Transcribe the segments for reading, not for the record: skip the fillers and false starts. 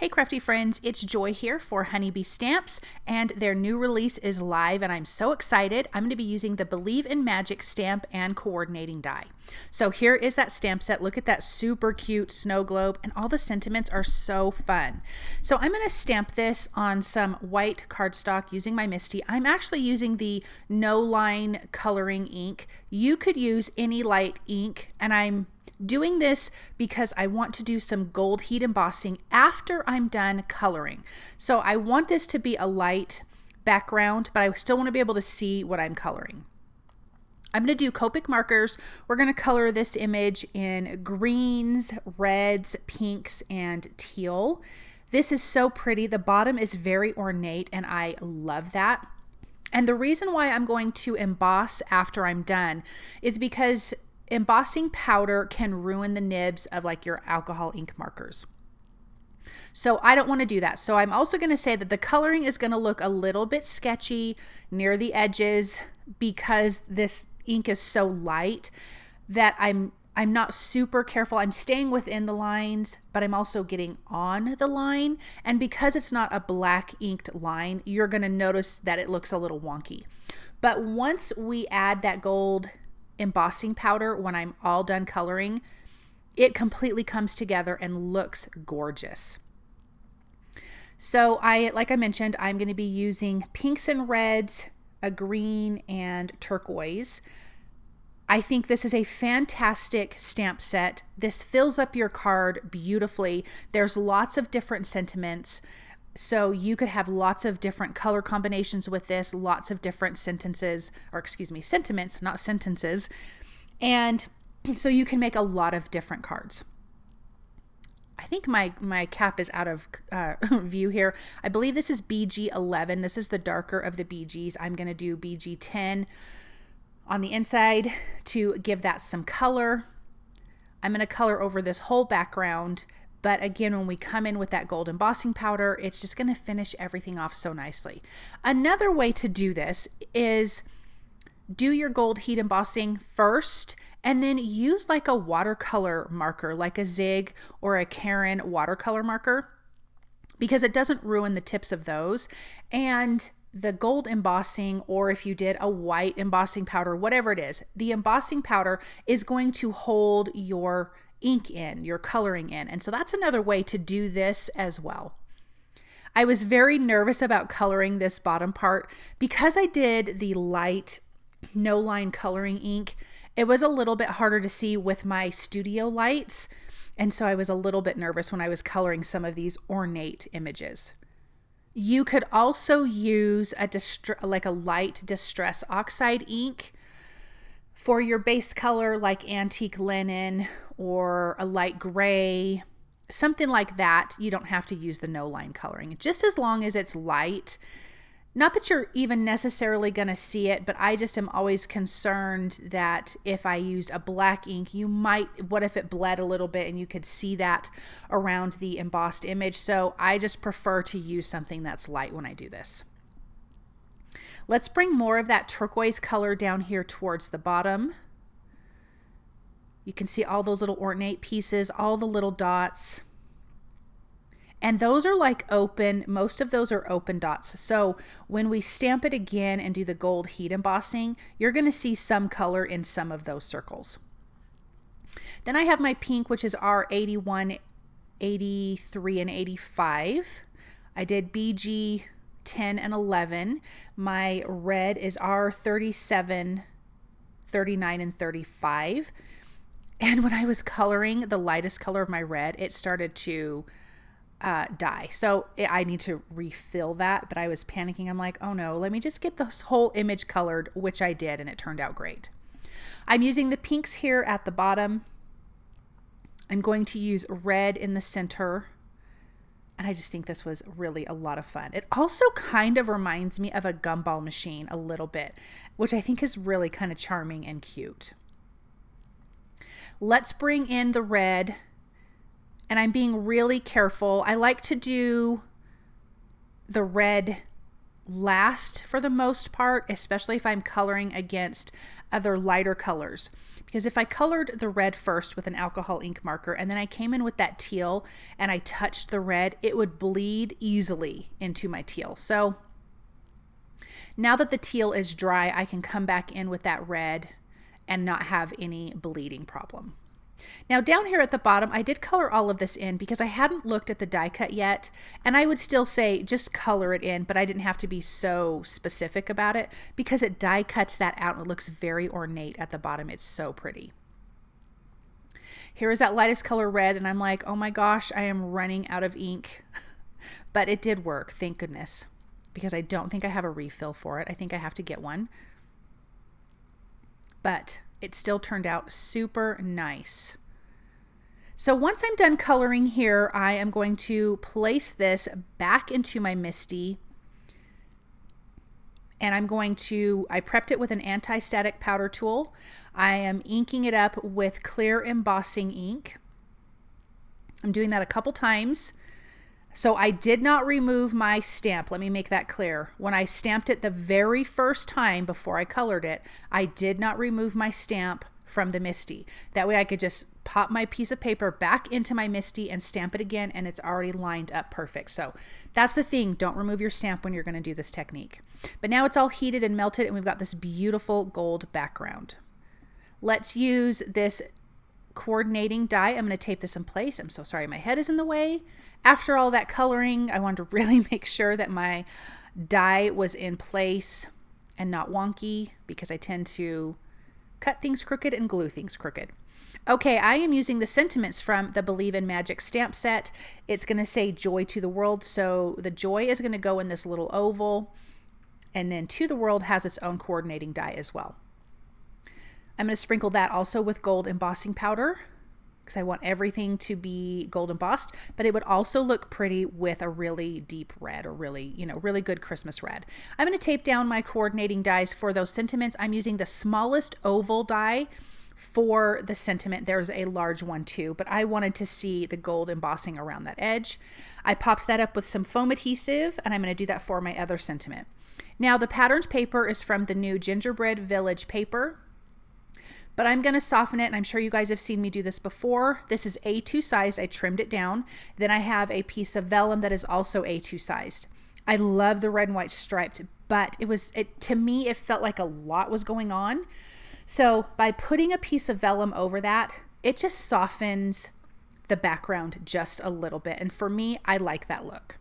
Hey crafty friends, it's Joy here for Honeybee Stamps, and their new release is live and I'm so excited. I'm going to be using the Believe in Magic stamp and coordinating die. So here is that stamp set. Look at that super cute snow globe, and all the sentiments are so fun. So I'm going to stamp this on some white cardstock using my Misty. I'm actually using the No Line coloring ink. You could use any light ink, and I'm doing this because I want to do some gold heat embossing after I'm done coloring. So I want this to be a light background, but I still want to be able to see what I'm coloring. I'm going to do Copic markers. We're going to color this image in greens, reds, pinks, and teal. This is so pretty. The bottom is very ornate, and I love that. And the reason why I'm going to emboss after I'm done is because embossing powder can ruin the nibs of like your alcohol ink markers. So I don't want to do that. So I'm also going to say that the coloring is going to look a little bit sketchy near the edges because this ink is so light that I'm not super careful. I'm staying within the lines, but I'm also getting on the line. And because it's not a black inked line, you're going to notice that it looks a little wonky. But once we add that gold embossing powder, when I'm all done coloring, it completely comes together and looks gorgeous. So like I mentioned, I'm going to be using pinks and reds, a green, and turquoise. I think this is a fantastic stamp set. This fills up your card beautifully. There's lots of different sentiments. So you could have lots of different color combinations with this, lots of different sentiments, not sentences. And so you can make a lot of different cards. I think my cap is out of view here. I believe this is BG11. This is the darker of the BGs. I'm going to do BG10 on the inside to give that some color. I'm going to color over this whole background. But again, when we come in with that gold embossing powder, it's just going to finish everything off so nicely. Another way to do this is do your gold heat embossing first and then use like a watercolor marker, like a Zig or a Karen watercolor marker, because it doesn't ruin the tips of those. And the gold embossing, or if you did a white embossing powder, whatever it is, the embossing powder is going to hold your ink in, your coloring in. And so that's another way to do this as well. I was very nervous about coloring this bottom part because I did the light no line coloring ink. It was a little bit harder to see with my studio lights. And so I was a little bit nervous when I was coloring some of these ornate images. You could also use like a light distress oxide ink for your base color, like antique linen or a light gray, something like that. You don't have to use the no line coloring, just as long as it's light. Not that you're even necessarily going to see it, but I just am always concerned that if I used a black ink, what if it bled a little bit and you could see that around the embossed image? So I just prefer to use something that's light when I do this. Let's bring more of that turquoise color down here towards the bottom. You can see all those little ornate pieces, all the little dots. And those are like open, most of those are open dots. So when we stamp it again and do the gold heat embossing, you're going to see some color in some of those circles. Then I have my pink, which is R81, 83, and 85. I did BG 10 and 11. My red is R37, 39, and 35. And when I was coloring the lightest color of my red, it started to die. So I need to refill that, but I was panicking. I'm like, oh no, let me just get this whole image colored, which I did, and it turned out great. I'm using the pinks here at the bottom. I'm going to use red in the center. And I just think this was really a lot of fun. It also kind of reminds me of a gumball machine a little bit, which I think is really kind of charming and cute. Let's bring in the red, and I'm being really careful. I like to do the red last for the most part, especially if I'm coloring against other lighter colors. Because if I colored the red first with an alcohol ink marker and then I came in with that teal and I touched the red, it would bleed easily into my teal. So now that the teal is dry, I can come back in with that red and not have any bleeding problem. Now down here at the bottom, I did color all of this in because I hadn't looked at the die cut yet, and I would still say just color it in, but I didn't have to be so specific about it because it die cuts that out and it looks very ornate at the bottom. It's so pretty. Here is that lightest color red, and I'm like, oh my gosh, I am running out of ink. But it did work, thank goodness, because I don't think I have a refill for it. I think I have to get one. But it still turned out super nice. So once I'm done coloring here, I am going to place this back into my MISTI, and I prepped it with an anti-static powder tool. I am inking it up with clear embossing ink. I'm doing that a couple times. So I did not remove my stamp. Let me make that clear. When I stamped it the very first time before I colored it, I did not remove my stamp from the MISTI. That way I could just pop my piece of paper back into my MISTI and stamp it again, and it's already lined up perfect. So that's the thing. Don't remove your stamp when you're going to do this technique. But now it's all heated and melted, and we've got this beautiful gold background. Let's use this coordinating die. I'm going to tape this in place. I'm so sorry my head is in the way. After all that coloring, I wanted to really make sure that my die was in place and not wonky, because I tend to cut things crooked and glue things crooked. Okay, I am using the sentiments from the Believe in Magic stamp set. It's going to say joy to the world. So the joy is going to go in this little oval, and then to the world has its own coordinating die as well. I'm going to sprinkle that also with gold embossing powder, because I want everything to be gold embossed, but it would also look pretty with a really deep red, or really, really good Christmas red. I'm going to tape down my coordinating dies for those sentiments. I'm using the smallest oval die for the sentiment. There's a large one too, but I wanted to see the gold embossing around that edge. I popped that up with some foam adhesive, and I'm going to do that for my other sentiment. Now the patterned paper is from the new Gingerbread Village paper, but I'm going to soften it, and I'm sure you guys have seen me do this before. This is A2 sized. I trimmed it down. Then I have a piece of vellum that is also A2 sized. I love the red and white striped, but to me, it felt like a lot was going on. So by putting a piece of vellum over that, it just softens the background just a little bit. And for me, I like that look.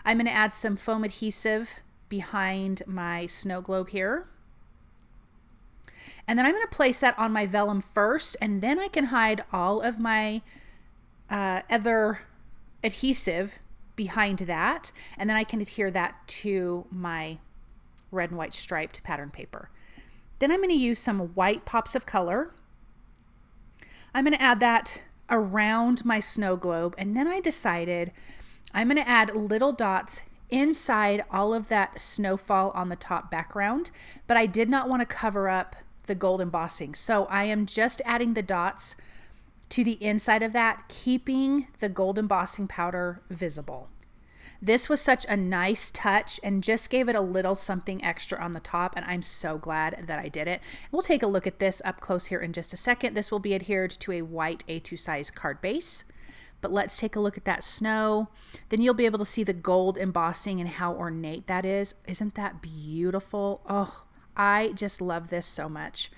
I'm going to add some foam adhesive behind my snow globe here. And then I'm going to place that on my vellum first, and then I can hide all of my other adhesive behind that, and then I can adhere that to my red and white striped pattern paper. Then I'm going to use some white pops of color. I'm going to add that around my snow globe, and then I decided I'm going to add little dots inside all of that snowfall on the top background, but I did not want to cover up the gold embossing. So I am just adding the dots to the inside of that, keeping the gold embossing powder visible. This was such a nice touch and just gave it a little something extra on the top, and I'm so glad that I did it. We'll take a look at this up close here in just a second. This will be adhered to a white A2 size card base. But let's take a look at that snow. Then you'll be able to see the gold embossing and how ornate that is. Isn't that beautiful? Oh, I just love this so much.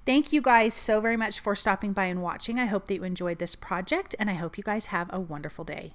Thank you guys so very much for stopping by and watching. I hope that you enjoyed this project, and I hope you guys have a wonderful day.